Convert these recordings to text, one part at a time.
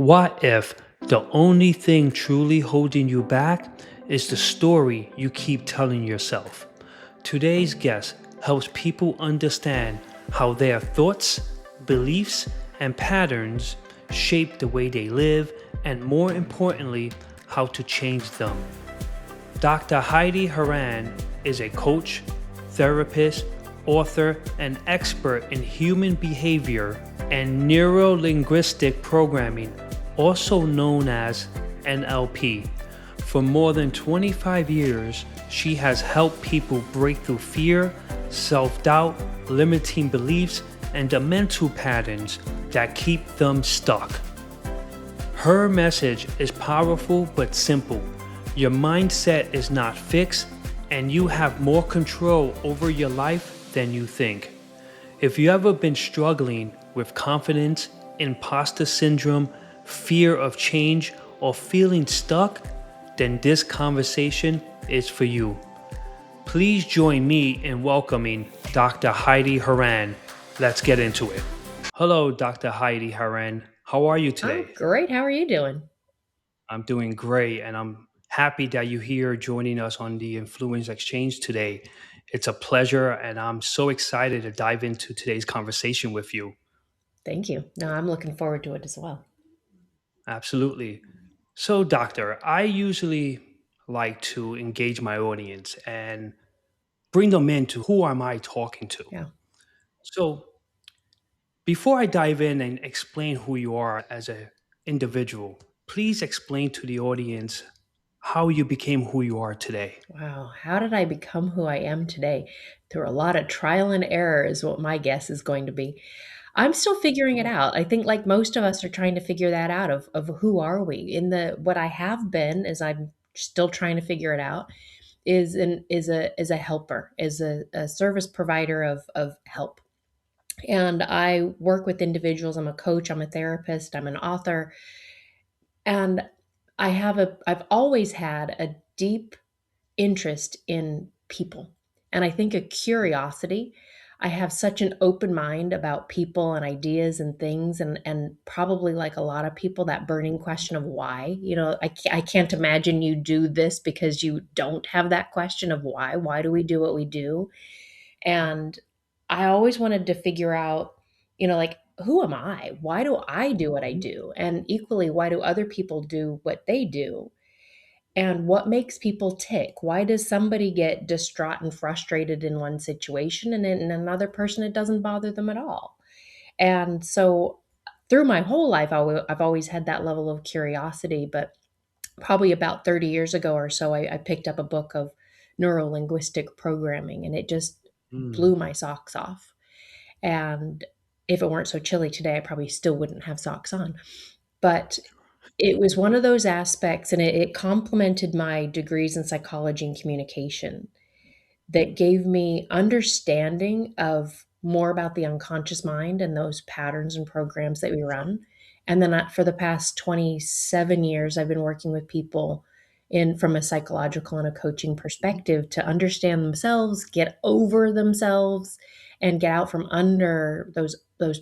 What if the only thing truly holding you back is the story you keep telling yourself? Today's guest helps people understand how their thoughts, beliefs, and patterns shape the way they live, and more importantly, how to change them. Dr. Heidi Heron is a coach, therapist, author, and expert in human behavior and neuro-linguistic programming, also known as NLP. For more than 25 years, she has helped people break through fear, self-doubt, limiting beliefs, and the mental patterns that keep them stuck. Her message is powerful but simple. Your mindset is not fixed, and you have more control over your life than you think. If you ever been struggling with confidence, imposter syndrome, fear of change, or feeling stuck, then this conversation is for you. Please join me in welcoming Dr. Heidi Heron. Let's get into it. Hello, Dr. Heidi Heron. How are you I'm today? great. How are you doing? I'm doing great, and I'm happy that you're here joining us on the Influence Exchange today. It's a pleasure, and I'm so excited to dive into today's conversation with you. Thank you. No, I'm looking forward to it as well. Absolutely. So, Doctor, I usually like to engage my audience and bring them into who am I talking to. Yeah. So, before I dive in and explain who you are as an individual, please explain to the audience how you became who you are today. Wow. How did I become who I am today? Through a lot of trial and error, is what my guess is going to be. I'm still figuring it Oh, out. I think, like most of us, are trying to figure that out of who are we. In the what I have been, is I'm still trying to figure it out. Is a helper, is a service provider of help. And I work with individuals. I'm a coach. I'm a therapist. I'm an author. And I've always had a deep interest in people. And I think a curiosity. I have such an open mind about people and ideas and things, and probably, like a lot of people, that burning question of why. I can't imagine you do this because you don't have that question of why. Why do we do what we do? And I always wanted to figure out, like, who am I? Why do I do what I mhm. do? And equally, why do other people do what they do? And what makes people tick? Why does somebody get distraught and frustrated in one situation, and in another person, it doesn't bother them at all? And so, through my whole life, I've always had that level of curiosity. But probably about 30 years ago or so, I picked up a book of neuro linguistic programming, and it just Mm, blew my socks off. And if it weren't so chilly today, I probably still wouldn't have socks on. But it was one of those aspects, and it complemented my degrees in psychology and communication, that gave me understanding of more about the unconscious mind and those patterns and programs that we run. And then for the past 27 years, I've been working with people in from a psychological and a coaching mhm. perspective to understand themselves, get over themselves, and get out from under those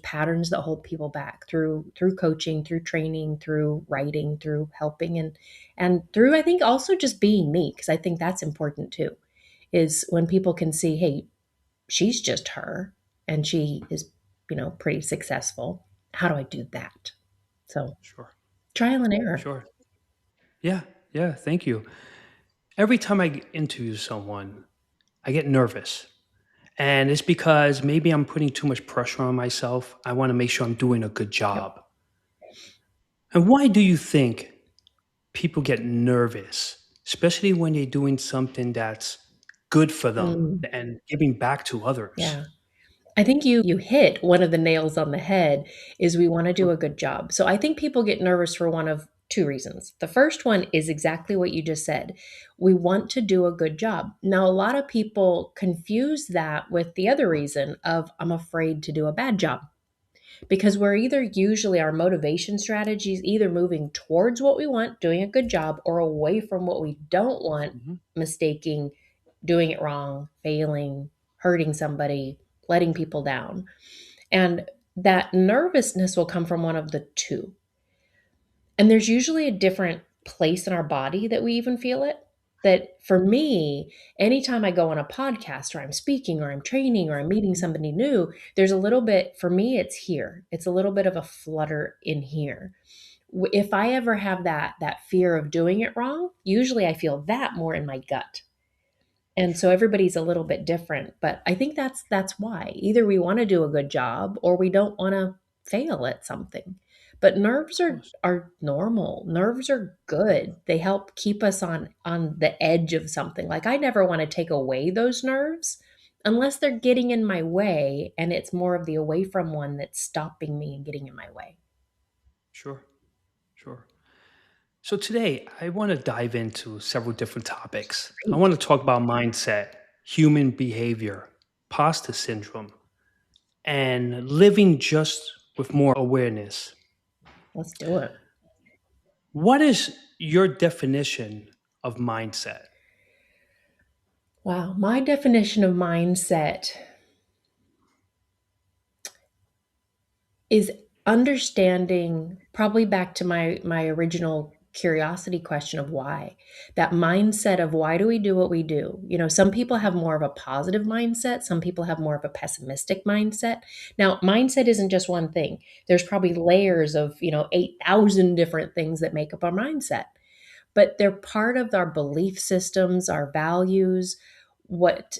patterns that hold people back through coaching, through training, through writing, through helping, and through, I think, also just being me, because I think that's important too, is when people can see, hey, she's just her, and she is, pretty successful. How do I do that? So, Sure, trial and error. sure. Yeah, yeah, thank you. Every time I interview someone, I get nervous. And it's because maybe I'm putting too much pressure on myself. I want to make sure I'm doing a good Yep. job. And why do you think people get nervous, especially when they're doing something that's good for them Mm, and giving back to others? yeah. I think you hit one of the nails on the head, is we wanna do Sure. a good job. So I think people get nervous for one of 2 reasons. The first one is exactly what you just said. We want to do a good job. Now, a lot of people confuse that with the other reason of, "I'm afraid to do a bad job." Because we're either, usually our motivation strategy is either moving towards what we want, doing a good job, or away from what we don't want, Mhm. mistaking, doing it wrong, failing, hurting somebody, letting people down. And that nervousness will come from one of the two. And there's usually a different place in our body that we even feel it. That for me, anytime I go on a podcast or I'm speaking or I'm training or I'm meeting Mhm. somebody new, there's a little bit, for me, it's here. It's a little bit of a flutter in here. If I ever have that fear of doing it wrong, usually I feel that more in my gut. And so Sure. everybody's a little bit different, but I think that's why. Either we wanna do a good job or we don't wanna fail at something. But nerves Of course. are normal. Nerves are good. They help keep us on the edge of something. Like, I never wanna take away those nerves unless they're getting in my way, and it's more of the away from one that's stopping me and getting in my way. Sure. Sure. So today, I want to dive into several different topics. I Great. want to talk about mindset, human behavior, pasta syndrome, and living just with more awareness. Let's do it. What is your definition of mindset? Wow, my definition of mindset is understanding, probably back to my original curiosity question of why. That mindset of why do we do what we do? Some people have more of a positive mindset, some people have more of a pessimistic mindset. Now, mindset isn't just one thing. There's probably layers of, 8,000 different things that make up our mindset. But they're part of our belief systems, our values, what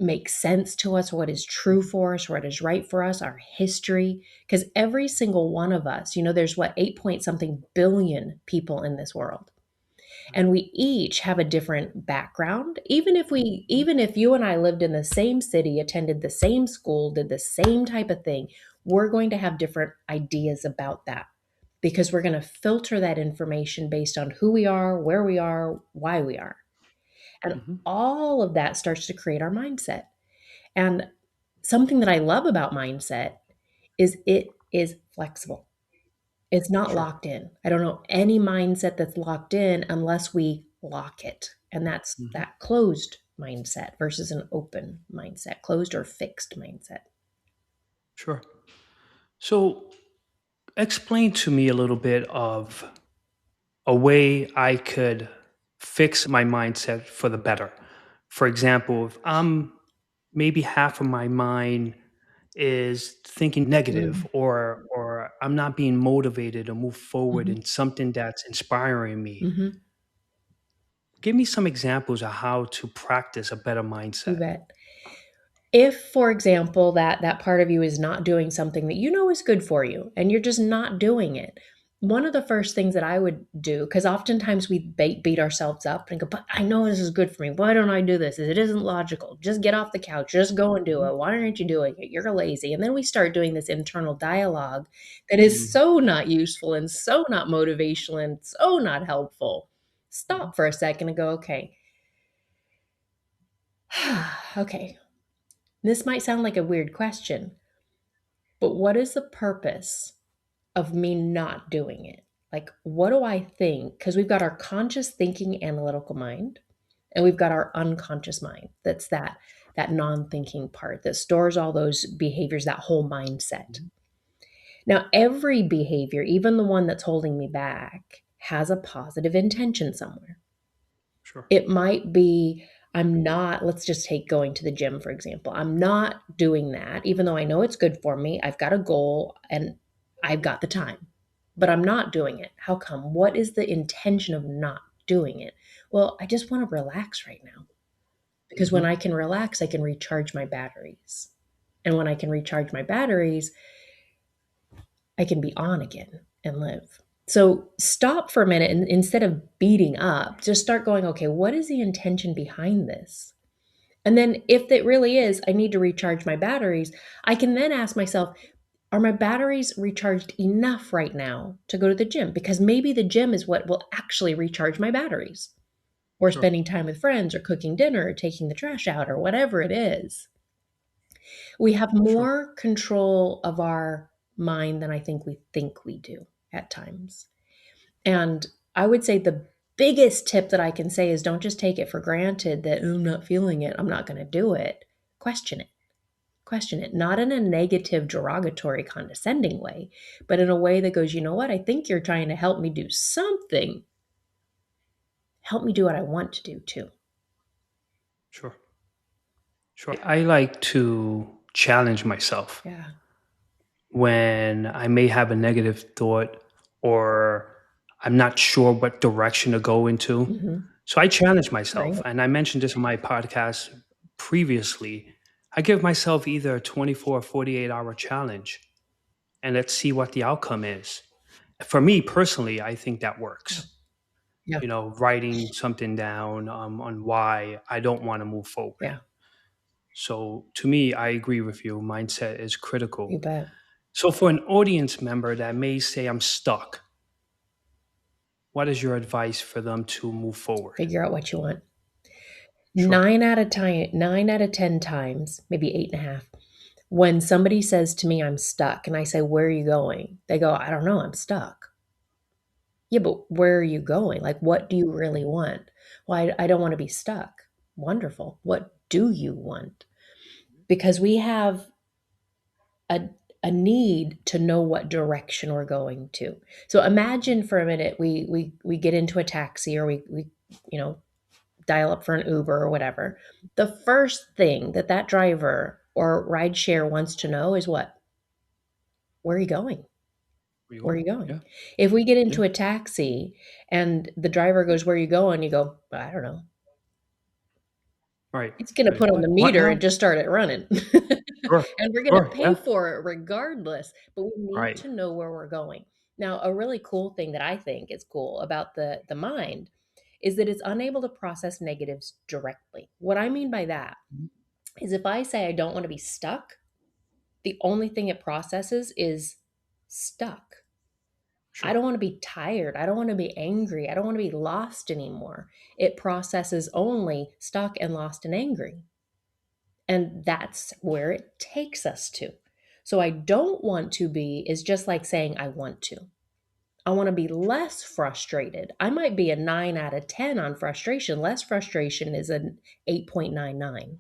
makes sense to us, what is true for us, what is right for us, our history. Because every single one of us, there's what, 8 point something billion people in this world. Right. And we each have a different background. Even if you and I lived in the same city, attended the same school, did the same type of thing, we're going to have different ideas about that because we're going to filter that information based on who we are, where we are, why we are. And Hmm. all of that starts to create our mindset. And something that I love about mindset is it is flexible. It's not Sure. locked in. I don't know any mindset that's locked in unless we lock it. And that's Hmm. that closed mindset versus an open mindset, closed or fixed mindset. Sure. So, explain to me a little bit of a way I could fix my mindset for the better. For example, if I'm maybe half of my mind is thinking negative Mm. or I'm not being motivated to move forward Mhm. in something that's inspiring me. Mhm. Give me some examples of how to practice a better You mindset. bet. If, for example, that part of you is not doing something that you know is good for you and you're just not doing it, one of the first things that I would do, because oftentimes we beat ourselves up and go, but I know this is good for me. Why don't I do this? It isn't logical. Just get off the couch. Just go and do Mhm. it. Why aren't you doing it? You're lazy. And then we start doing this internal dialogue that is Mhm. so not useful and so not motivational and so not helpful. Mhm. Stop for a second and go, okay, okay, this might sound like a weird question, but what is the purpose of me not doing it? Like, what do I think? Because we've got our conscious thinking analytical mind, and we've got our unconscious mind. That's that non-thinking part that stores all those behaviors, that whole mindset. Mhm. Now, every behavior, even the one that's holding me back, has a positive intention somewhere. Sure. It might be I'm not, let's just take going to the gym, for example. I'm not doing that, even though I know it's good for me. I've got a goal and I've got the time, but I'm not doing it. How come? What is the intention of not doing it? Well, I just want to relax right now because when Mhm. I can relax, I can recharge my batteries. And when I can recharge my batteries, I can be on again and live. So stop for a minute and instead of beating up, just start going, okay, what is the intention behind this? And then if it really is, I need to recharge my batteries, I can then ask myself, are my batteries recharged enough right now to go to the gym? Because maybe the gym is what will actually recharge my batteries, or Sure. spending time with friends, or cooking dinner, or taking the trash out, or whatever it is. We have Sure. more control of our mind than I think we do at times. And I would say the biggest tip that I can say is don't just take it for granted that, "Oh, I'm not feeling it. I'm not going to do it." Question it. Question it, not in a negative, derogatory, condescending way, but in a way that goes, you know what? I think you're trying to help me do something. Help me do what I want to do too. Sure. Sure. I like to challenge myself Yeah. when I may have a negative thought or I'm not sure what direction to go into. Hmm. So I challenge myself. Right. And I mentioned this on my podcast previously. I give myself either a 24 or 48-hour challenge and let's see what the outcome is. For me personally, I think that Yeah. works. Yeah. Writing something down on why I don't want to move forward. Yeah. So to me, I agree with you. Mindset is You critical. bet. So for an audience member that may say, I'm stuck, what is your advice for them to move forward? Figure out what you want. Sure. 9 out of 10 times, maybe 8.5, when somebody says to me, I'm stuck, and I say, where are you going? They go, I don't know, I'm stuck. Yeah, but where are you going? Like, what do you really want? Well, I don't want to be stuck. Wonderful. What do you want? Because we have a, a need to know what direction we're going to. So imagine for a minute we get into a taxi, or we you know dial up for an Uber or whatever. The first thing that that driver or rideshare wants to know is what? Where are you going? Where you Where are going? you going? Yeah. If we get Yeah. into a taxi and the driver goes, where are you going? You go, I don't know. Right. It's going to Right. put on the What meter now? and just start it running. Sure. And we're going to Sure. pay Yeah. for it regardless. But we need Right. to know where we're going. Now, a really cool thing that I think is cool about the mind is that it's unable to process negatives directly. What I mean by that Mhm. is if I say I don't want to be stuck, the only thing it processes is stuck. I Sure. don't want to be tired. I don't want to be angry. I don't want to be lost anymore. It processes only stuck and lost and angry. And that's where it takes us to. So I don't want to be is just like saying I want to. I want to be less frustrated. I might be a 9 out of 10 on frustration. Less frustration is an 8.99.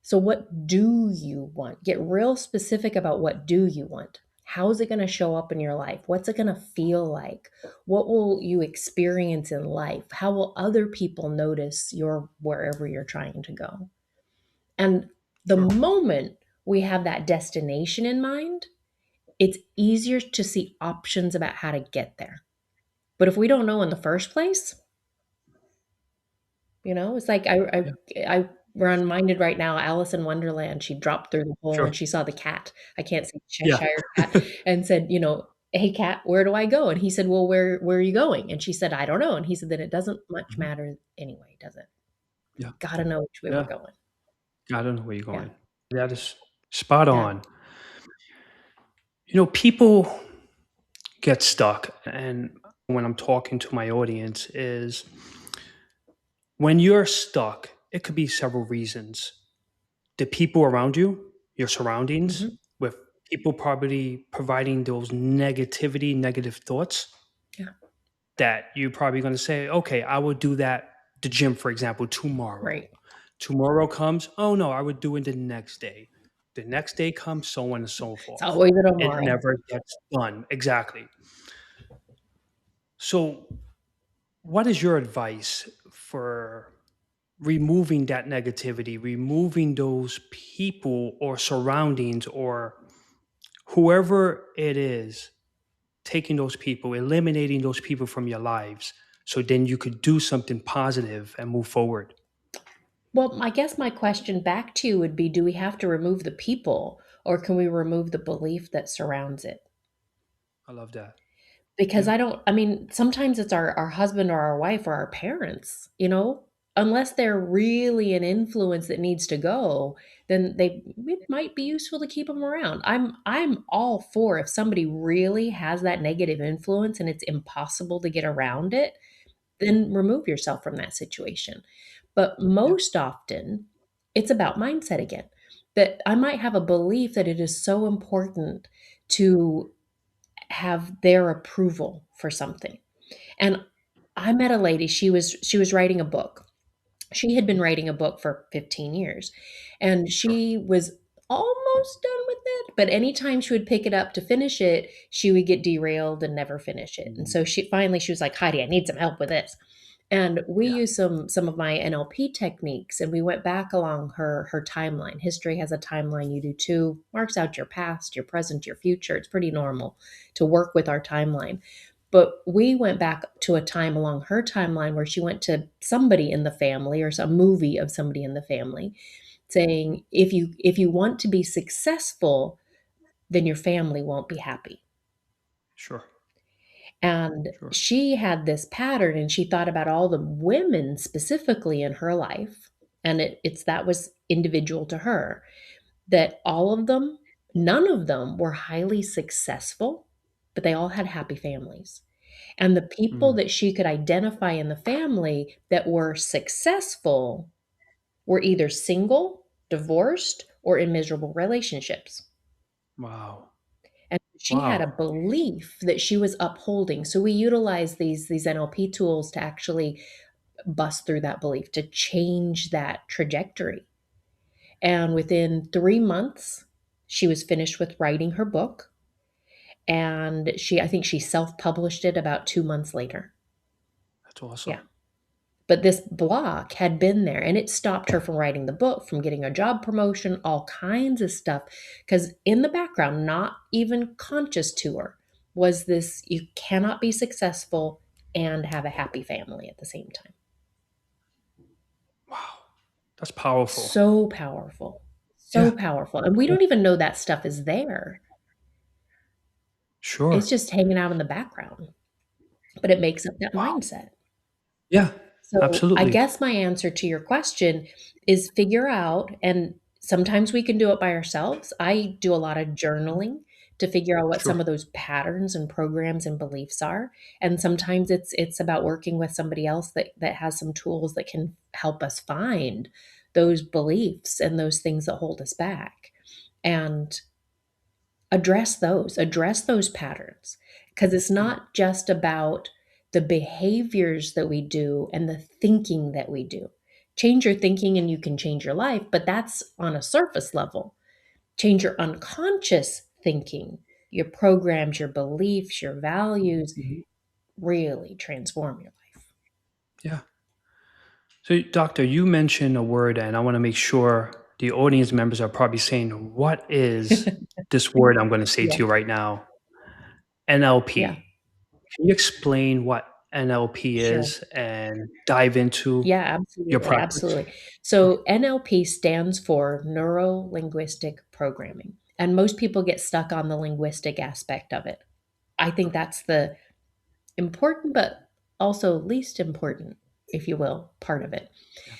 So what do you want? Get real specific about what do you want? How is it going to show up in your life? What's it going to feel like? What will you experience in life? How will other people notice your wherever you're trying to go? And the Sure. moment we have that destination in mind, it's easier to see options about how to get there. But if we don't know in the first place, it's like Yeah. I reminded right now, Alice in Wonderland, she dropped through the hole and Sure. she saw the cat. I can't say Yeah. Cheshire cat, and said, "Hey cat, where do I go?" And he said, "Well, where are you going?" And she said, "I don't know." And he said, "Then it doesn't much Mhm. matter anyway, does it? Yeah. Gotta know which way we're Yeah. going." I don't know where you're Yeah. going. That is spot Yeah. on. People get stuck. And when I'm talking to my audience, is when you're stuck, it could be several reasons. The people around you, your surroundings, Hmm. with people probably providing those negative thoughts Yeah. that you're probably going to say, okay, I will do that, the gym, for example, tomorrow. Right. Tomorrow comes, oh no, I would do it the next day. The next day comes, so on and so It's forth. always a It tomorrow. never gets done. Exactly. So, what is your advice for removing that negativity, removing those people or surroundings or whoever it is, taking those people, eliminating those people from your lives so then you could do something positive and move forward? Well, I guess my question back to you would be, do we have to remove the people, or can we remove the belief that surrounds it? I love that. Because Yeah. I mean, sometimes it's our husband or our wife or our parents, unless they're really an influence that needs to go, then it might be useful to keep them around. I'm all for if somebody really has that negative influence and it's impossible to get around it, then remove yourself from that situation. But Yeah. most often, it's about mindset again. That I might have a belief that it is so important to have their approval for something. And I met a lady, she was writing a book, She had been writing a book for 15 years, and Sure. she was almost done with it, but anytime she would pick it up to finish it, she would get derailed and never finish it. And Mhm. so she was like, "Heidi, I need some help with this." And we Yeah. used some of my NLP techniques, and we went back along her timeline. History has a timeline, you do too. Marks out your past, your present, your future. It's pretty normal to work with our timeline. But we went back to a time along her timeline where she went to somebody in the family or some movie of somebody in the family saying, if you want to be successful, then your family won't be happy. Sure. And Sure. she had this pattern and she thought about all the women specifically in her life. And it's that was individual to her, that all of them, none of them were highly successful, but they all had happy families. And the people Mm. that she could identify in the family that were successful were either single, divorced, or in miserable relationships. Wow. And she had a Wow. belief that she was upholding. So we utilize these NLP tools to actually bust through that belief, to change that trajectory. And within 3 months, she was finished with writing her book. And I think she self published it about 2 months later. That's Yeah. awesome. But this block had been there and it stopped her from writing the book, from getting a job promotion, all kinds of stuff. Because in the background, not even conscious to her, was this: you cannot be successful and have a happy family at the same time. Wow. That's powerful. So powerful. So Yeah. powerful. And we Yeah. don't even know that stuff is there. Sure. It's just hanging out in the background, but it makes up that Wow. mindset. Yeah. So I Absolutely. guess my answer to your question is figure out, and sometimes we can do it by ourselves. I do a lot of journaling to figure out what some Sure. of those patterns and programs and beliefs are. And sometimes it's about working with somebody else that has some tools that can help us find those beliefs and those things that hold us back. And address those patterns, because it's Yeah. not just about the behaviors that we do and the thinking that we do. Change your thinking and you can change your life, but that's on a surface level. Change your unconscious thinking, your programs, your beliefs, your values, Mhm. really transform your Yeah. So, doctor, you mentioned a word, and I want to make sure the audience members are probably saying, "What is life. this word I'm going to say to Yeah, you right now?" yeah, NLP. Can you explain what NLP sure. is and dive into Yeah, your absolutely, practice? absolutely. So NLP stands for neuro linguistic programming, and most people get stuck on the linguistic aspect of it. I think Sure. that's the important, but also least important, if you will, part of it. Yeah.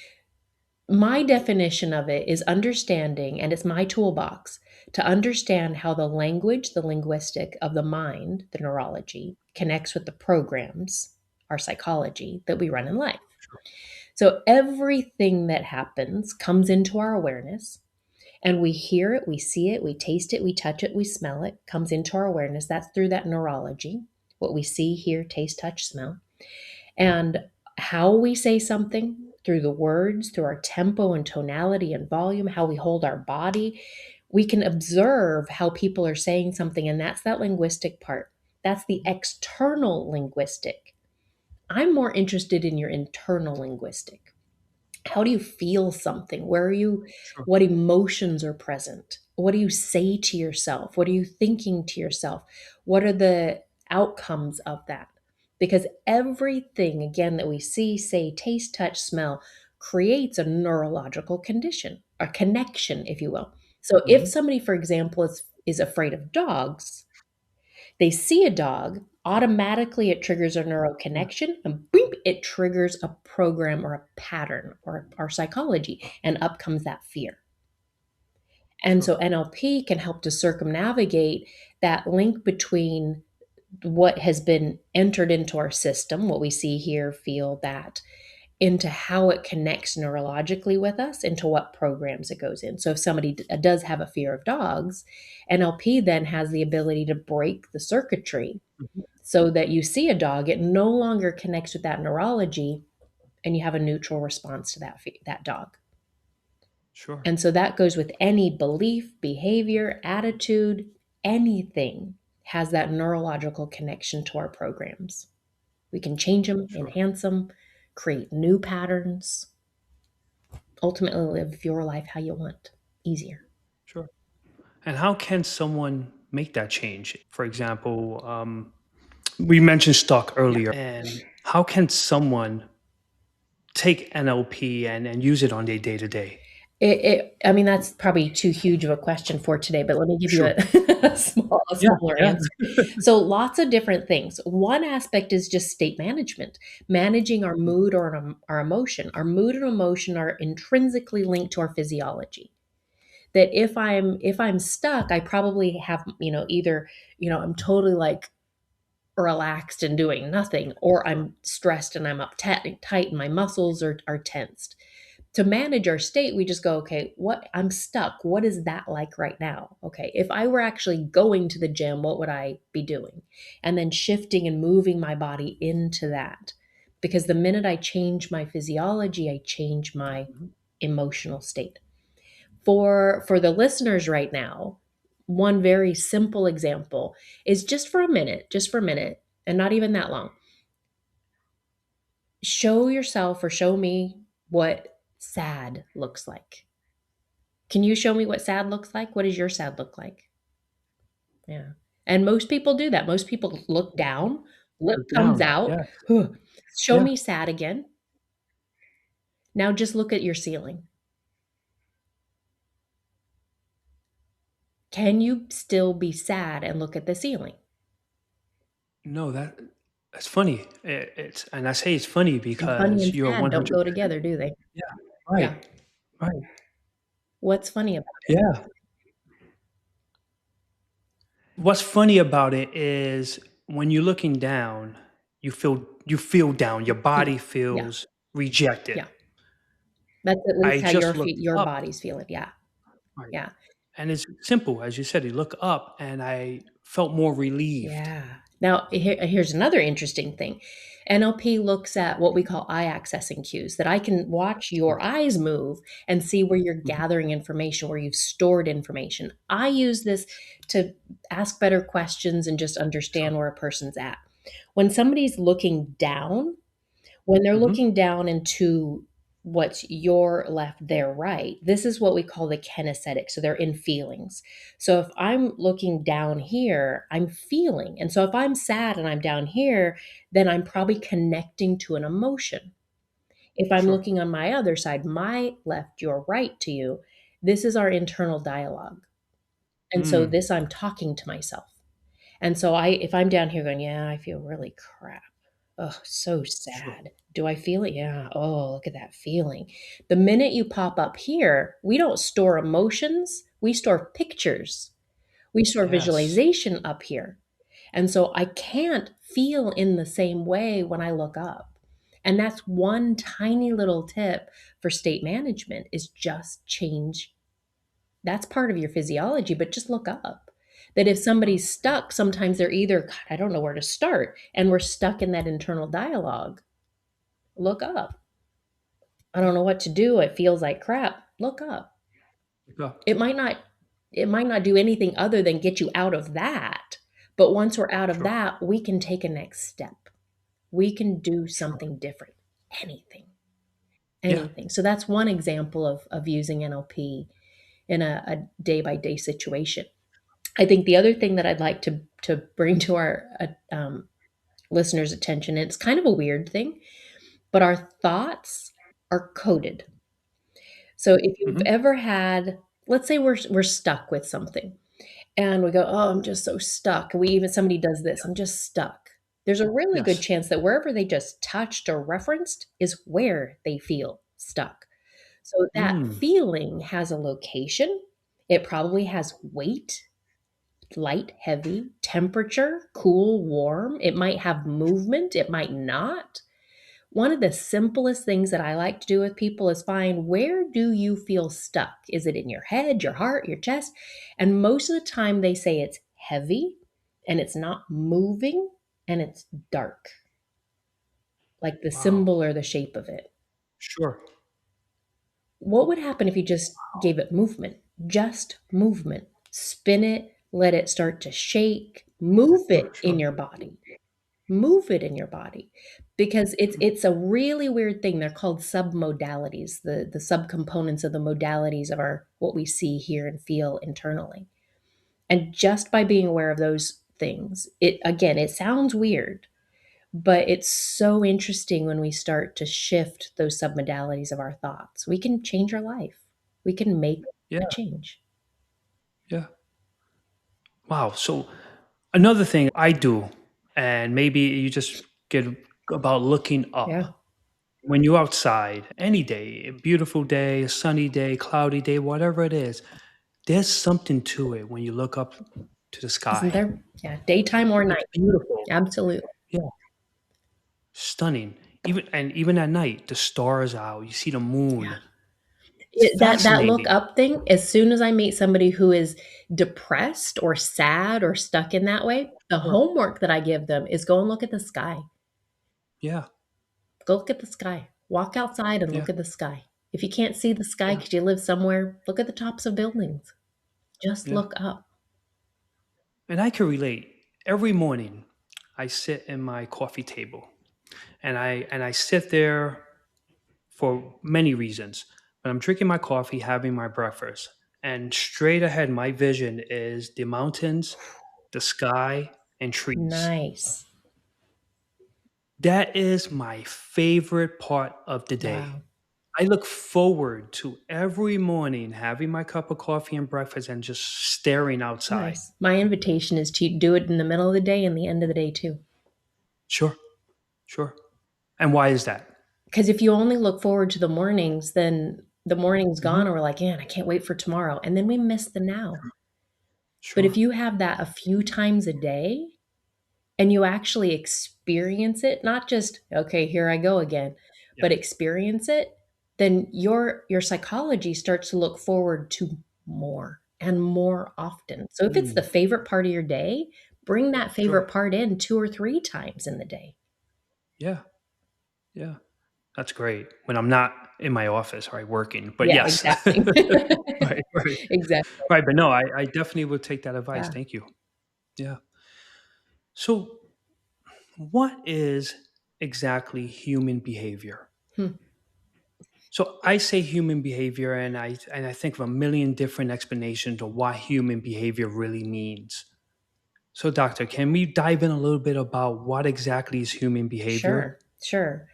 My definition of it is understanding, and it's my toolbox to understand how the language, the linguistic of the mind, the neurology, connects with the programs, our psychology that we run in life. Sure. So everything that happens comes into our awareness, and we hear it, we see it, we taste it, we touch it, we smell it, comes into our awareness. That's through that neurology, what we see, hear, taste, touch, smell. And how we say something through the words, through our tempo and tonality and volume, how we hold our body, we can observe how people are saying something. And that's that linguistic part. That's the external linguistic. I'm more interested in your internal linguistic. How do you feel something? Where are you? Sure. What emotions are present? What do you say to yourself? What are you thinking to yourself? What are the outcomes of that? Because everything, again, that we see, say, taste, touch, smell, creates a neurological condition, a connection, if you will. So if Mhm. somebody, for example, is afraid of dogs, they see a dog, automatically it triggers a neural Yeah. connection, and boop, it triggers a program or a pattern or our psychology, and up comes that fear. And Sure. so NLP can help to circumnavigate that link between what has been entered into our system, what we see, hear, feel, that, into how it connects neurologically with us, into what programs it goes in. So if somebody does have a fear of dogs, NLP then has the ability to break the circuitry Mhm. so that you see a dog, it no longer connects with that neurology, and you have a neutral response to that dog. Sure. And so that goes with any belief, behavior, attitude, anything has that neurological connection to our programs. We can change them, Sure. enhance them, create new patterns, ultimately live your life how you want, easier. Sure. And how can someone make that change? For example, we mentioned stock earlier, and how can someone take NLP and use it on their day to day? I mean, that's probably too huge of a question for today, but let me give you Sure. a, a Yeah. smaller Yeah. answer. So, lots of different things. One aspect is just state management, managing our mood or our emotion. Our mood and emotion are intrinsically linked to our physiology. That if I'm stuck, I probably have, either, I'm totally like relaxed and doing nothing, or I'm stressed and I'm tight and my muscles are tensed. To manage our state, we just go, okay, what I'm stuck. What is that like right now? Okay, if I were actually going to the gym, what would I be doing? And then shifting and moving my body into that. Because the minute I change my physiology, I change my Mhm. emotional state. For the listeners right now, one very simple example is just for a minute, and not even that long. Show yourself or show me what sad looks like. Can you show me what sad looks like? What does your sad look like? Yeah. And most people do that. Most people look down, lip Look comes down. out. Yeah. "Huh." Show Yeah. me sad again. Now just look at your ceiling. Can you still be sad and look at the ceiling? No, that's funny. It's and I say it's funny And funny because and you're sad don't go 100%. together, do they? Yeah. Yeah. Right. Right. What's funny about it? Yeah. What's funny about it is when you're looking down, you feel down. Your Yeah. body Yeah. feels rejected. Yeah. That's at least I how just looked your up, body's feeling. Yeah. right, Yeah. and it's simple, as you said, you look up and I felt more relieved. Yeah. Now, here's another interesting thing. NLP looks at what we call eye accessing cues, that I can watch Sure. your eyes move and see where you're Mhm. gathering information, where you've stored information. I use this to ask better questions and just Sure. understand where a person's at. When somebody's looking down, when they're Mhm. looking down into what's your left, their right, this is what we call the kinesthetic. So they're in feelings. So if I'm looking down here, I'm feeling. And so if I'm sad and I'm down here, then I'm probably connecting to an emotion. If I'm Sure. looking on my other side, my left, your right to you, this is our internal dialogue. And so Mm. this I'm talking to myself. And so if I'm down here going, yeah, I feel really crap. Oh, so Sure. sad. Do I feel it? Yeah. Oh, look at that feeling. The minute you pop up here, we don't store emotions, we store pictures. We store Yes. visualization up here. And so I can't feel in the same way when I look up. And that's one tiny little tip for state management is just change. That's part of your physiology, but just look up. That if somebody's stuck, sometimes they're either, God, I don't know where to start, and we're stuck in that internal dialogue. Look up. I don't know what to do. It feels like crap. Look up. Look up. It might not it might not do anything other than get you out of that. But once we're out of Sure. that, we can take a next step. We can do Sure. something different. Anything. Yeah. Anything. So that's one example of using NLP in a day by day situation. I think the other thing that I'd like to bring to our listeners' attention, it's kind of a weird thing, but our thoughts are coded. So if you've Mhm. ever had, let's say we're stuck with something, and we go, "Oh, I'm just so stuck." We even somebody does this, "I'm just stuck." There's a really good Yes. chance that wherever they just touched or referenced is where they feel stuck. So that Mm. feeling has a location. It probably has weight, light, heavy, temperature, cool, warm. It might have movement, it might not. One of the simplest things that I like to do with people is find, where do you feel stuck? Is it in your head, your heart, your chest? And most of the time they say it's heavy and it's not moving and it's dark. like the Wow. symbol or the shape of it. Sure. What would happen if you just gave it movement? Just movement. Spin it, let it start to shake, move Sure. it in Sure. your body. Move it in your body because it's a really weird thing. They're called submodalities, the subcomponents of the modalities of our what we see, hear, and feel internally. And just by being aware of those things, it sounds weird, but it's so interesting when we start to shift those submodalities of our thoughts. We can change our life. We can make Yeah. a change. Yeah. Wow. So another thing I do, and maybe you just get about looking Yeah. up when you're outside, any day, a beautiful day, a sunny day, cloudy day, whatever it is, there's something to it when you look up to the Isn't sky. there? Yeah. Daytime or It's night. beautiful. Absolutely. Yeah. Stunning. Even at night, the stars out, you see the Yeah. moon. It's That look fascinating. up thing, as soon as I meet somebody who is depressed or sad or stuck in that way, the Sure. homework that I give them is go and look at the sky. Yeah. Go look at the sky. Walk outside and Yeah. look at the sky. If you can't see the sky Yeah. because you live somewhere, look at the tops of buildings. Just Yeah. look up. And I can relate. Every morning, I sit in my coffee table and I sit there for many reasons. But I'm drinking my coffee, having my breakfast, and straight ahead, my vision is the mountains, the sky, and trees. Nice. That is my favorite part of the day. Wow. I look forward to every morning having my cup of coffee and breakfast and just staring outside. Nice. My invitation is to do it in the middle of the day and the end of the day too. Sure, sure. And why is that? Because if you only look forward to the mornings, then the morning's Mhm. gone and we're like, man, I can't wait for tomorrow. And then we miss the now. But if Sure. you have that a few times a day and you actually experience it, not just, okay, here I go again, Yeah. but experience it, then your psychology starts to look forward to more and more often. So if it's the Mm, favorite part of your day, bring that sure. favorite part in 2 or 3 times in the day. Yeah. Yeah. That's great when I'm not in my office, right, working, but Yeah, yes. exactly. Right, right. Exactly. Right, but no, I definitely would take that advice, Yeah. thank you. Yeah. So, what is exactly human behavior? Hmm. So, I say human behavior, and I think of a million different explanations of what human behavior really means. So, doctor, can we dive in a little bit about what exactly is human behavior? Sure, sure.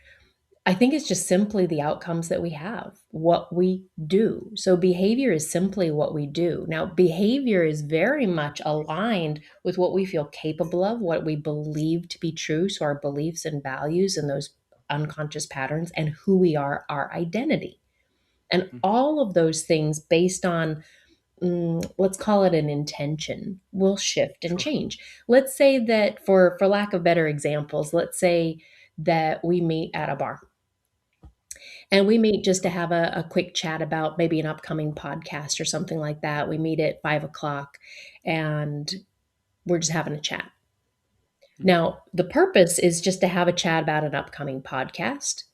I think it's just simply the outcomes that we have, what we do. So behavior is simply what we do. Now, behavior is very much aligned with what we feel capable of, what we believe to be true. So our beliefs and values and those unconscious patterns and who we are, our identity. And Mhm. all of those things based on, let's call it an intention, will shift and Sure. change. Let's say that for lack of better examples, let's say that we meet at a bar and we meet just to Sure. have a quick chat about maybe an upcoming podcast or something like that. We meet at 5 o'clock and we're just having a chat. Mhm. Now, the purpose is just to have a chat about an upcoming podcast.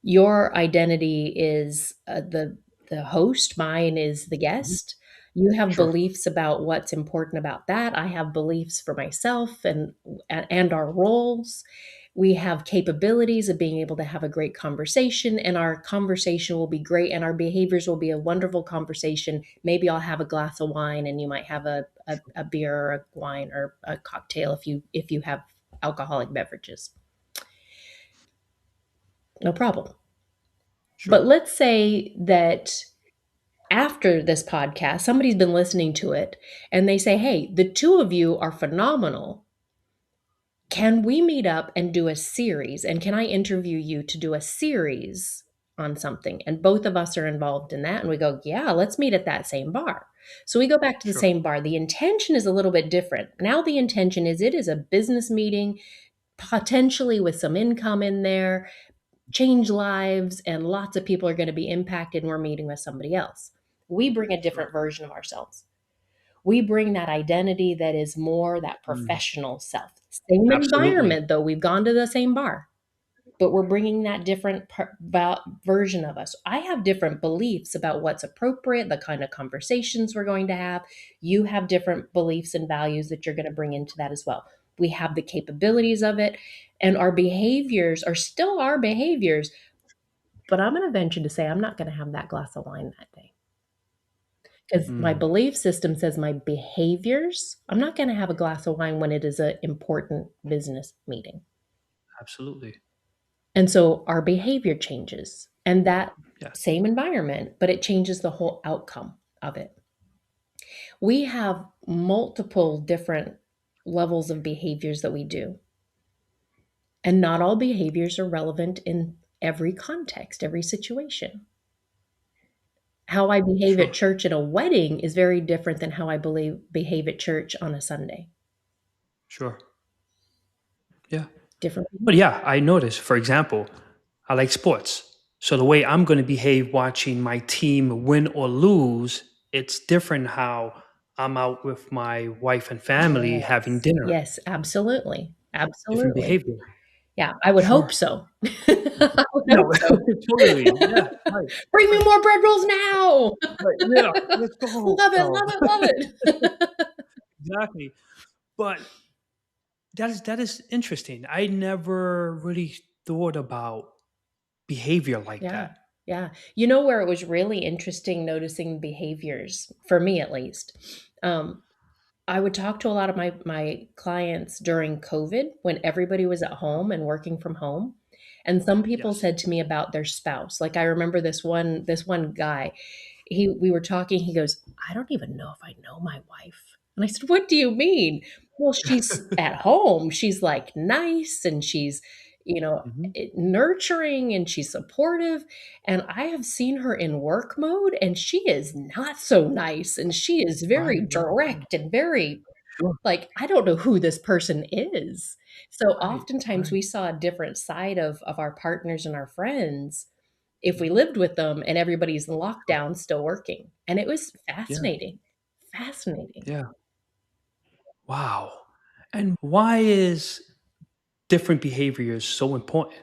Your identity is the host, mine is the Mhm. guest. You have Sure. beliefs about what's important about that. I have beliefs for myself and our roles. We have capabilities of being able to have a great conversation, and our conversation will be great, and our behaviors will be a wonderful conversation. Maybe I'll have a glass of wine, and you might have a beer or a wine or a cocktail if you have alcoholic beverages. No problem. But Sure. let's say that after this podcast, somebody's been listening to it and they say, hey, the two of you are phenomenal. Can we meet up and do a series? And can I interview you to do a series on something? And both of us are involved in that. And we go, yeah, let's meet at that same bar. So we go back to the Sure. same bar. The intention is a little bit different. Now, the intention is it is a business meeting, potentially with some income in there, change lives, and lots of people are going to be impacted. And we're meeting with somebody else. We bring a Sure. different version of ourselves. We bring that identity that is more that Mm. professional self. Same Absolutely. environment, though. We've gone to the same bar, but we're bringing that different version of us. I have different beliefs about what's appropriate, the kind of conversations we're going to have. You have different beliefs and values that you're going to bring into that as well. We have the capabilities of it, and our behaviors are still our behaviors. But I'm going to venture to say I'm not going to have that glass of wine that day because my Mm, belief system says my behaviors. I'm not going to have a glass of wine when it is an important business meeting. absolutely. And so our behavior changes and that Yes. same environment, but it changes the whole outcome of it. We have multiple different levels of behaviors that we do, and not all behaviors are relevant in every context, every situation. How I behave at Sure. church at a wedding is very different than how I behave at church on a Sunday. Sure. Yeah. Different But behavior. yeah, I noticed, for example, I like sports. So the way I'm going to behave watching my team win or lose, it's different how I'm out with my wife and family having Yes. dinner. Yes, absolutely. Different Absolutely. behavior. Yeah, I would hope Sure. so. I would No, hope so. totally. Yeah. Right. Bring me more bread rolls now. Right. Yeah. Let's go. Love it, No. love it, love it. Exactly. But that is interesting. I never really thought about behavior like Yeah, that. yeah. You know where it was really interesting noticing behaviors, for me at least? Um, I would talk to a lot of my clients during COVID when everybody was at home and working from home, and some people Yes. said to me about their spouse. Like, I remember this one guy, we were talking, he goes, "I don't even know if I know my wife." And I said, "What do you mean?" "Well, she's at home, she's, like, nice, and she's, you know, Mhm. nurturing, and she's supportive, and I have seen her in work mode, and she is not so nice, and she is Right, very right, right. direct and very Sure. like, I don't know who this person is." So, Right, oftentimes, right. we saw a different side of our partners and our friends if we lived with them and everybody's in Sure. lockdown still working, and it was Yeah, fascinating, fascinating. yeah. Wow. And why is different behaviors so important?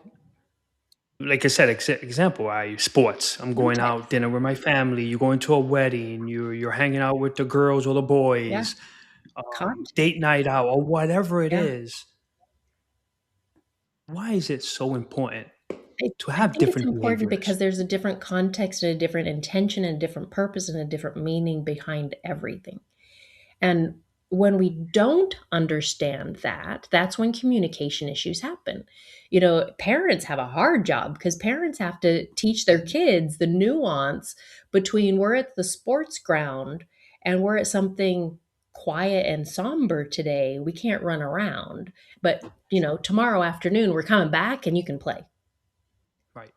Like I said, example, I sports. I'm going out Context. dinner with my family. You're going to a wedding. You're hanging out with the girls or the Yeah, boys. Date context. night out or whatever it Yeah. is. Why is it so important to I have think it's different important behaviors? because there's a different context and a different intention and a different purpose and a different meaning behind everything. And when we don't understand that, that's when communication issues happen. You know, parents have a hard job because parents have to teach their Mhm. kids the nuance between we're at the sports ground and we're at something quiet and somber today. We can't run around. But, Sure. tomorrow afternoon we're coming back and you can play. Right.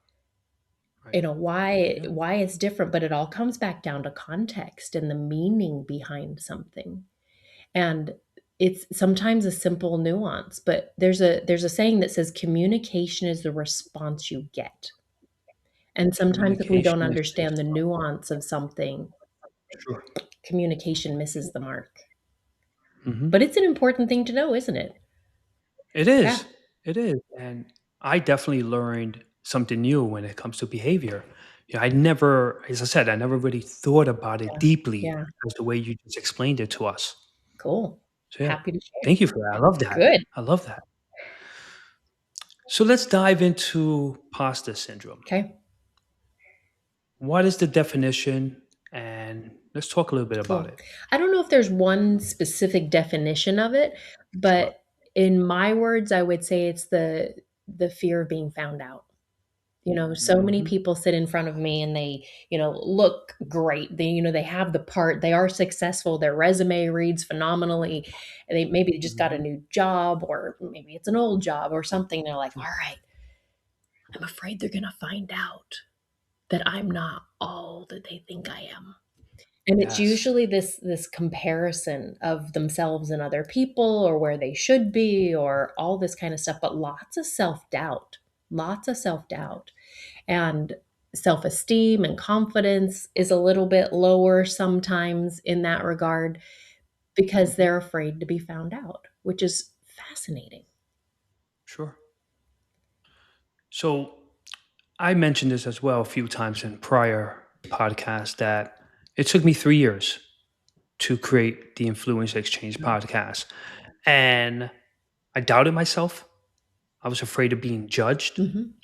Right. You know, why Yeah. why it's different, but it all comes back down to context and the meaning behind something. And it's sometimes a simple nuance, but there's a saying that says communication is the response you get. And sometimes if we don't Communication is the understand the nuance of something, sure. communication misses the mark. Mhm. But it's an important thing to know, isn't it? It Yeah. is. It is, and I definitely learned something new when it comes to behavior. I never as I said, I never really thought about it Yeah. deeply Yeah. as the way you just explained it to us. Cool. So, yeah, Happy to share. thank you for that. I love that. Good. I love that. So, let's dive into imposter syndrome. Okay. What is the definition? And let's talk a little bit about Cool. it. I don't know if there's one specific definition of it, Sure. but in my words, I would say it's the fear of being found out. So many Mhm. people sit in front of me and they, look great. They have the part, they are successful, their resume reads phenomenally. And they maybe just got a Mhm. new job or maybe it's an old job or something. They're like, Sure. all right, I'm afraid they're going to find out that I'm not all that they think I am. And it's Yes. usually this comparison of themselves and other people or where they should be or all this kind of stuff, but lots of self-doubt. And self-esteem and confidence is a little bit lower sometimes in that regard because Mhm. they're afraid to be found out, which is fascinating. Sure. So I mentioned this as well a few times in prior podcasts that it took me 3 years to create the Influence Exchange podcast. And I doubted myself. I was afraid of being judged. Mhm.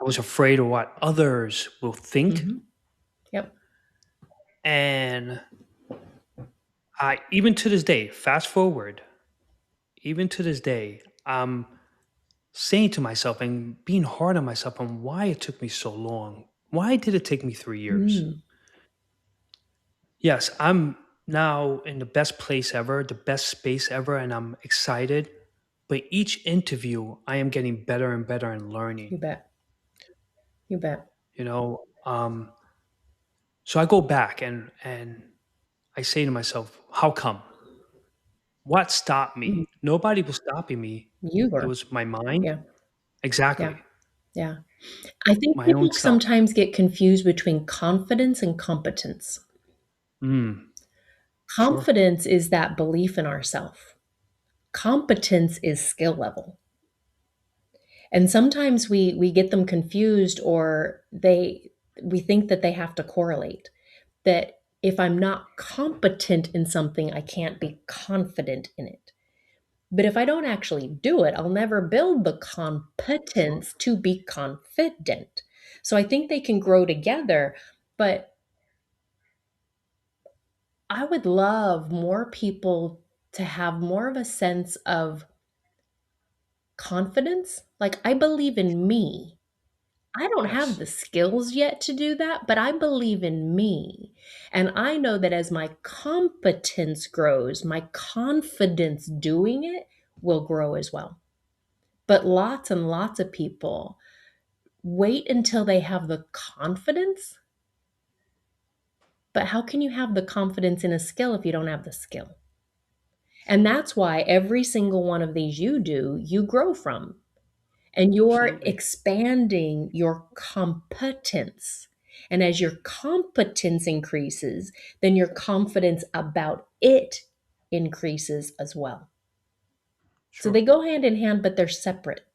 I was afraid of what others will think. Mhm. Yep. And I, even to this day, fast forward, even to this day, I'm saying to myself and being hard on myself on why it took me so long. Why did it take me 3 years? Mm. Yes, I'm now in the best place ever, the best space ever, and I'm excited. But each interview, I am getting better and better and You learning. bet. You bet. You know, so I go back and I say to myself, "How come? What stopped Mhm. me? Nobody was stopping me. You It were. was my mind, Yeah. Yeah. exactly, Yeah. I think my own people self." sometimes get confused between confidence and competence. Mm, sure, Confidence is that belief in ourself. Competence is skill level. And sometimes we get them confused, or we think that they have to correlate. That if I'm not competent in something, I can't be confident in it. But if I don't actually do it, I'll never build the sure, competence to be confident. So I think they can grow together, but I would love more people to have more of a sense of confidence. Like, I believe in me. I don't have yes, the skills yet to do that, but I believe in me. And I know that as my competence grows, my confidence doing it will grow as well. But lots and lots of people wait until they have the confidence. But how can you have the confidence in a skill if you don't have the skill? And that's why every single one of these you do, you grow from. And you're absolutely, expanding your competence. And as your competence increases, then your confidence about it increases as well. So sure. they go hand in hand, but they're separate.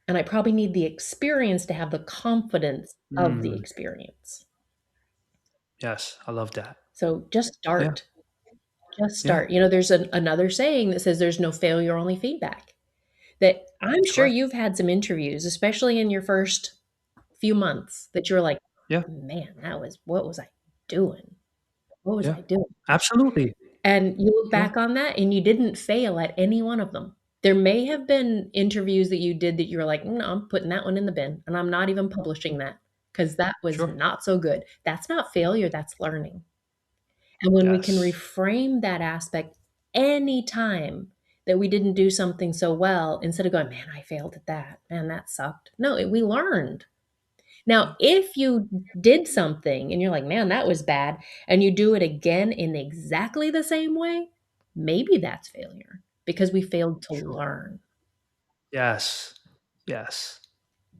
And I probably need the experience to have the confidence of the Mm, experience. yes, I love that. So just Yeah, start. Just yeah, start. There's another saying that says there's no failure, only feedback. That I'm that's sure right. you've had some interviews, especially in your first few months, that you're like, Yeah, "Man, what was I doing? What was yeah, I doing?" absolutely. And you look Yeah, back on that and you didn't fail at any one of them. There may have been interviews that you did that you were like, "No, I'm putting that one in the bin, and I'm not even publishing that because that was sure. not so good." That's not failure, that's learning. And when we can Yes, reframe that aspect anytime that we didn't do something so well, instead of going, "Man, I failed at that. Man, that sucked." No, we learned. Now, yeah, if you did something and you're like, "Man, that was bad," and you do it again in exactly the same way, maybe that's failure because we failed to sure. learn. Yes, yes,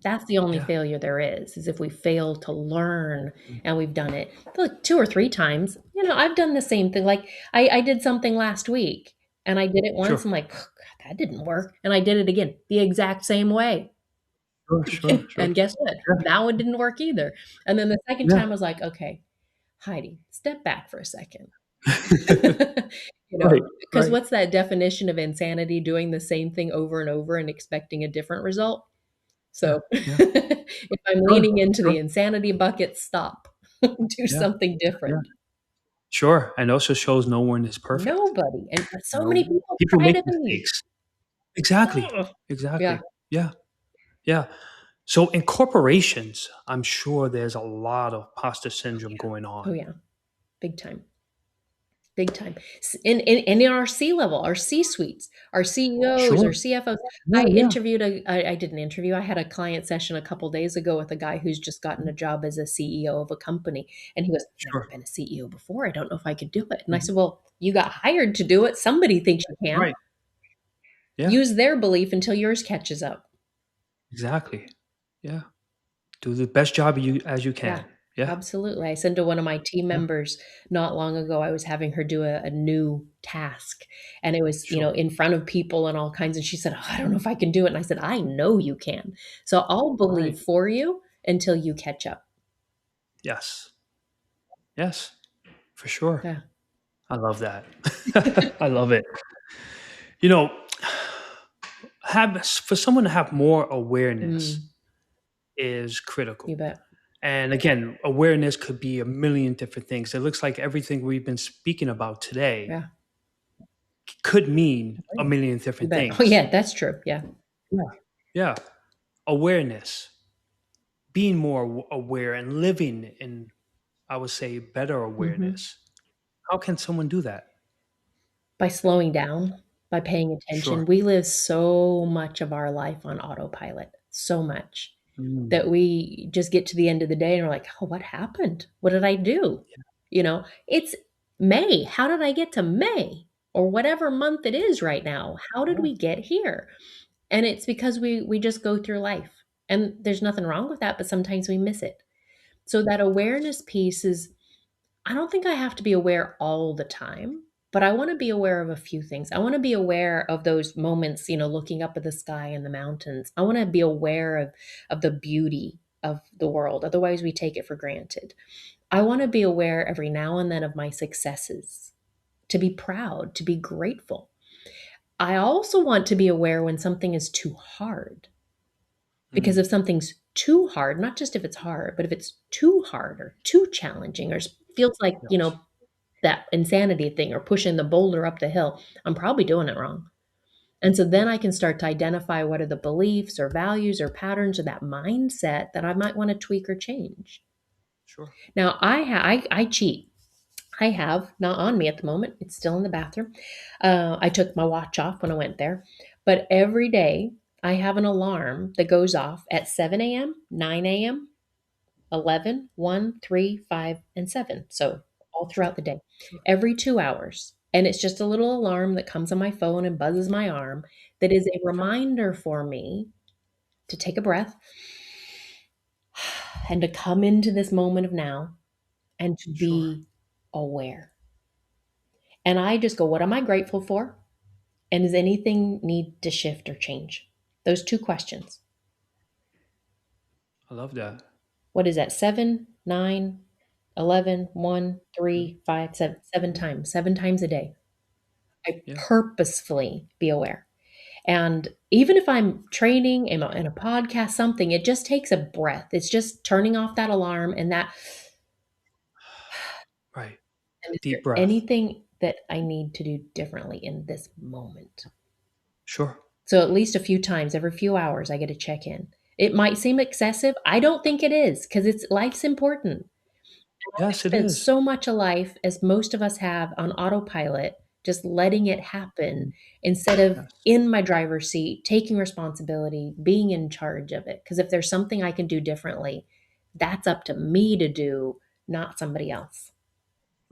That's the only yeah, failure there is if we fail to learn mm, and we've done it like 2 or 3 times. I've done the same thing. Like, I did something last week, and I did it once, sure, I'm like, "God, that didn't work," and I did it again the exact same way. sure, sure, And sure. guess what? Yeah, That one didn't work either. And then the second yeah, time, I was like, "Okay, Heidi, step back for a second." right, Because right. what's that definition of insanity? Doing the same thing over and over and expecting a different result? Yeah, So, yeah, if I'm sure, leaning into sure. the insanity bucket, stop. Do Yeah, something yeah, different. sure, and also shows no one is perfect, Nobody, and but you so many know? people People try make to be. mistakes. Exactly, Ugh. Yeah. exactly. Yeah, yeah. So in corporations, I'm sure there's a lot of imposter syndrome going Oh, on. yeah. Big time. Big time. In our C-level, our C-suites, our CEOs, Sure. our CFOs. Yeah, yeah. I did an interview. I had a client session a couple days ago with a guy who's just gotten a job as a CEO of a company, and he goes, "I've never Sure. been a CEO before. I don't know if I could do it." And I Mhm. said, "Well, you got hired to do it. Somebody thinks you can. Right. Yeah, Use their belief until yours catches up." exactly. Yeah. Do the best job you as you Yeah. can. Yeah. Absolutely. I said to one of my team Yeah. members not long ago, I was having her do a new task, and it was, Sure. in front of people and all kinds, and she said, "Oh, I don't know if I can do it." And I said, "I know you can. So I'll believe Right. for you until you catch up." Yes. Yes. For sure. Yeah. I love that. I love it. You know, have for someone to have more awareness Mm, is you critical. bet. And again, awareness could be a million different things. It looks like everything we've been speaking about today Yeah. could mean Oh, a yeah. million You different bet. Oh, things. yeah, that's true. Yeah. Yeah. Yeah. Awareness, being more aware and living in, I would say, better Mhm. awareness. How can someone do that? By slowing down, by paying attention. Sure. We live so much of our life on autopilot, so much, that Mm. we just get to the end of the day and we're like, "Oh, what happened? What did I do?" It's May. How did I get to May? Or whatever month it is right now. How did Yeah. we get here? And it's because we just go through life. And there's nothing wrong with that, but sometimes we miss it. So that awareness piece is, I don't think I have to be aware all the time, but I wanna be aware of a few things. I wanna be aware of those moments, looking up at the sky and the mountains. I wanna be aware of the beauty of the world, otherwise we take it for granted. I wanna be aware every now and then of my successes, to be proud, to be grateful. I also want to be aware when something is too hard, because Mm. if something's too hard, not just if it's hard, but if it's too hard or too challenging or feels like, Yes. that insanity thing or pushing the boulder up the hill, I'm probably doing it wrong. And so then Yeah. I can start to identify what are the beliefs or values or patterns or that mindset that I might want to tweak or change. Sure. Now I cheat. I have not on me at the moment. It's still in the bathroom. I took my watch off when I went there, but every day I have an alarm that goes off at 7 a.m., 9 a.m., 11, 1, 3, 5, and 7. So all Sure. throughout the day, Sure. every 2 hours. And it's just a little alarm that comes on my phone and buzzes my arm that is a Okay. reminder for me to take a breath and to come into this moment of now and to Sure. be aware. And I just go, what am I grateful for? And does anything need to shift or change? Those two questions. I love that. What is that? 7, 9, 11, 1, Mhm. 3, 5, 7, 7 times, 7 times a day. I Yeah. purposefully be aware. And even if I'm training in a podcast, something, it just takes a breath. It's just turning off that alarm and that, Right. and is there Deep breath. anything that I need to do differently in this moment? Sure. So at least a few times, every few hours, I get to check in. It might seem excessive. I don't think it is because it's life's important. Yes, it Spent is. so much of life, as most of us have, on autopilot, just letting it happen Mm. instead of Yes. in my driver's seat, taking responsibility, being in charge of it. Because if there's something I can do differently, that's up to me to do, not somebody else.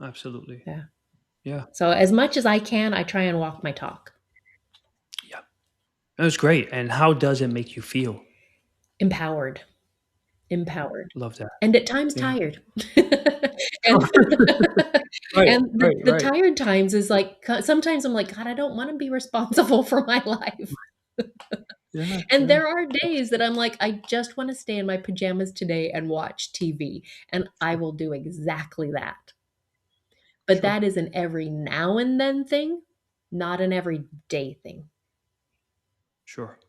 Absolutely. Yeah. Yeah. So as much as I can, I try and walk my talk. Yeah. That was great. And how does it make you feel? Empowered, empowered, Love that. and at times Yeah. tired. And Right. and Right. the Right. tired times is like, sometimes I'm like, "God, I don't wanna be responsible for my life." Yeah. And Yeah. there are days that I'm like, "I just wanna stay in my pajamas today and watch TV," and I Sure. will do exactly that. But Sure. that is an every now and then thing, not an everyday thing, Sure.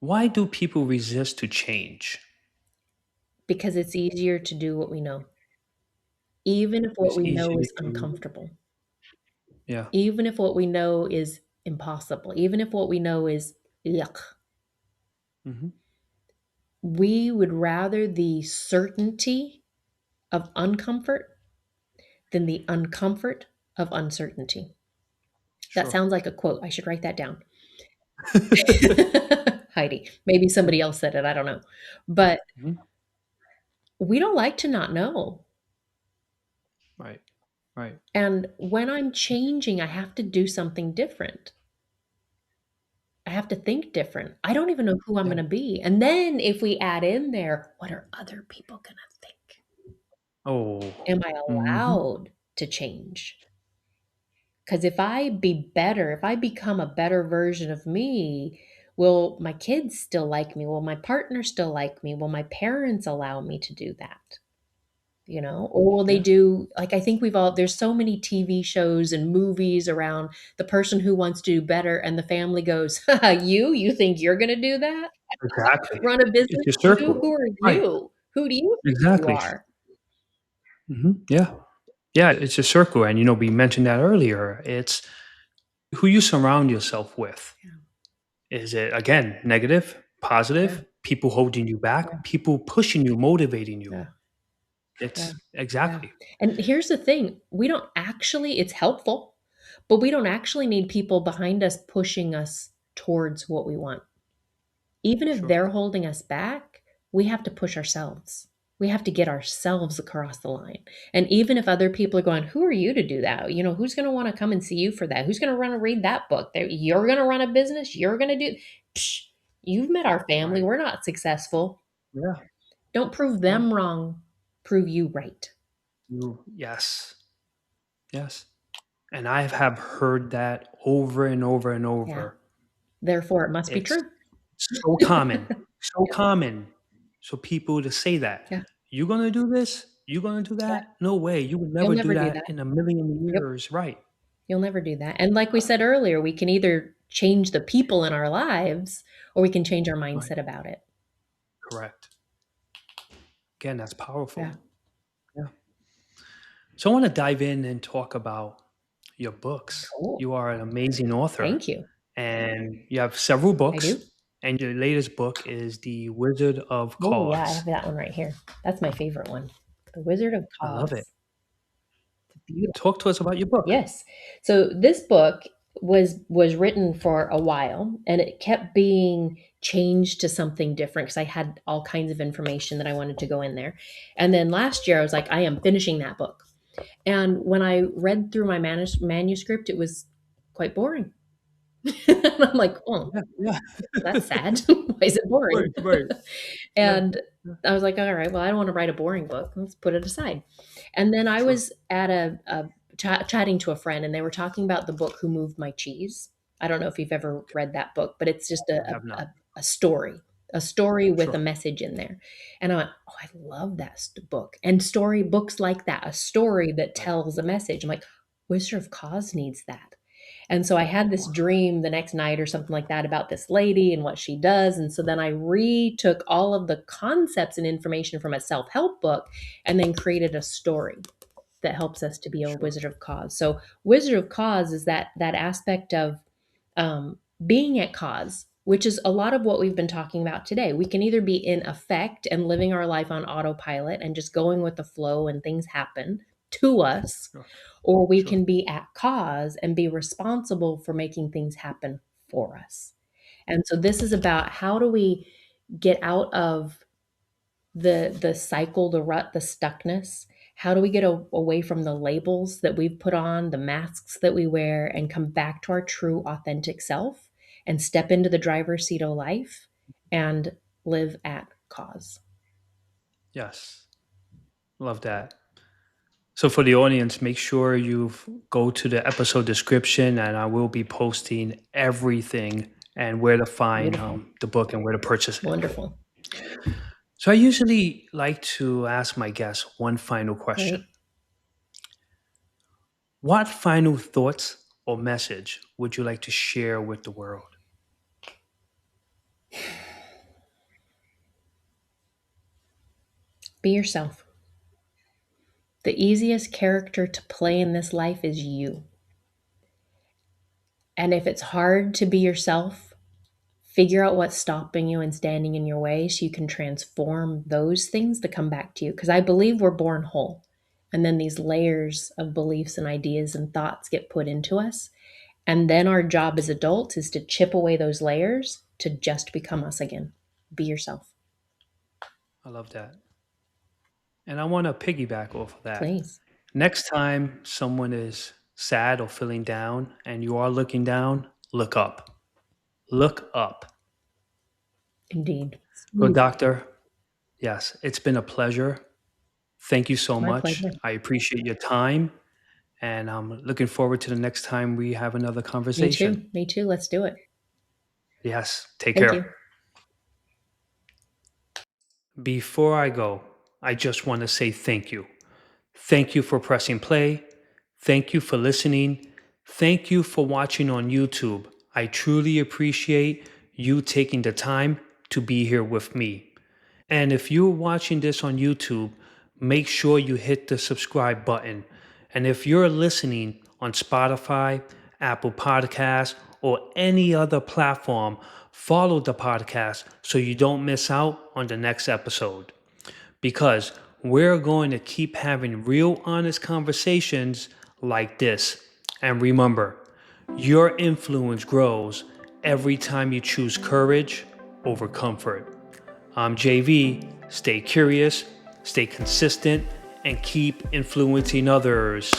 Why do people resist to change? because it's easier to do what we know, even if what It's we know easier is to. uncomfortable, Yeah. even if what we know is impossible, even if what we know is yuck. Hmm. We would rather the certainty of uncomfort than the uncomfort of uncertainty. That Sure. sounds like a quote. I should write that down. Heidi. Maybe somebody else said it, I don't know. But Mhm. we don't like to not know. Right. Right. And when I'm changing, I have to do something different. I have to think different. I don't even know who I'm Yeah. gonna be. And then if we add in there, what are other people gonna think? Oh. Am I Mhm. allowed to change? Because if I be better, if I become a better version of me, will my kids still like me? Will my partner still like me? Will my parents allow me to do that? Or will they Yeah. do like I think we've all there's so many TV shows and movies around the person who wants to do better and the family goes, You think you're gonna do that? Exactly. Run a It's business your too? circle. Who are Right. you? Who do you think you Exactly. are? Yeah. Yeah, it's a circle, and, we mentioned that earlier. It's who you surround yourself with. Yeah, Is it, again, negative, yeah, positive, people holding you yeah, back, people pushing you, motivating you? yeah, yeah, It's yeah. exactly. And here's the thing, we don't actually it's helpful, but we don't actually need people behind us pushing us towards what we want. Even if Sure. they're holding us back, we have to push ourselves. We have to get ourselves across the line. And even if other people are going, "Who are you to do that?" Who's gonna wanna come and see you for that? Who's gonna run and read that book? You're gonna run a business? You're gonna do Psh, you've met our family, Right. we're not successful. Yeah. Don't prove Yeah. them wrong, prove you right. Yes. Yes. And I have heard that over and over and Yeah. over. Therefore, it must be It's true. so common, so common. So people to say that, Yeah, "You gonna do this? You gonna do yeah. that? No way, you would You'll never do never do that that. in a million Yep. years." Right. You'll never do that. And like we said earlier, we can either change the people in our lives or we can change our Right. mindset about it. Correct. Again, that's Yeah. powerful. Yeah. So I wanna dive in and talk about your books. Cool. You are an amazing author, Thank you. and you have several I books, do. and your latest book is The Wizard of Oh, yeah, I Cause. have that one right here. That's my favorite one. The Wizard of I love it. Cause. It's beautiful. Talk to us about your book. Yes. So this book was written for a while and it kept being changed to something different because I had all kinds of information that I wanted to go in there. And then last year I was like, I am finishing that book. And when I read through my manuscript, it was quite boring. And I'm like, oh, Yeah, yeah. that's sad. Why is it boring? Right, right. Yeah, And yeah. I was like, all right, well, I don't want to write a boring book. Let's put it aside. And then I Sure. was at chatting to a friend, and they were talking about the book Who Moved My Cheese. I don't know if you've ever Okay. read that book, but it's just a, I have a, not. a, a story, a story with a Sure. message in there. And I went, oh, I love that book. And story books like that, a story that Right. tells a message. I'm like, Wizard of Cause needs that. And so I had this Wow. dream the next night or something like that about this lady and what she does. And so then I retook all of the concepts and information from a self help book and then created a story that helps us to be a Sure. wizard of cause. So wizard of cause is that aspect of being at cause, which is a lot of what we've been talking about today. We can either be in effect and living our life on autopilot and just going with the flow and things happen to us, Sure. or we Sure. can be at cause and be responsible for making things happen for us. And so this is about how do we get out of the cycle, the rut, the stuckness? How do we get away from the labels that we've put on, the masks that we wear, and come back to our true, authentic self and step into the driver's seat of life and live at cause? Yes. Love that. So for the audience, make sure you go to the episode description, and I will be posting everything and where to find Beautiful. the book and where to purchase it. Wonderful. So I usually like to ask my guests one final question. Great. What final thoughts or message would you like to share with the world? Be yourself. The easiest character to play in this life is you. And if it's hard to be yourself, figure out what's stopping you and standing in your way so you can transform those things to come back to you. Because I believe we're born whole. And then these layers of beliefs and ideas and thoughts get put into us. And then our job as adults is to chip away those layers to just become us again. Be yourself, I love that. And I want to piggyback off of that. please. Next time someone is sad or feeling down and you are looking down, look up. Look up. Indeed. Well, Smooth. Doctor, yes, it's been a pleasure. Thank you so My much. pleasure. I appreciate your time, and I'm looking forward to the next time we have another Me conversation. too. Me too. Let's do it. Yes, take Thank care. you. Before I go, I just want to say thank you. Thank you for pressing play. Thank you for listening. Thank you for watching on YouTube. I truly appreciate you taking the time to be here with me. And if you're watching this on YouTube, make sure you hit the subscribe button. And if you're listening on Spotify, Apple Podcasts, or any other platform, follow the podcast so you don't miss out on the next episode. Because we're going to keep having real honest conversations like this. And remember, your influence grows every time you choose courage over comfort. I'm JV. Stay curious, stay consistent, and keep influencing others.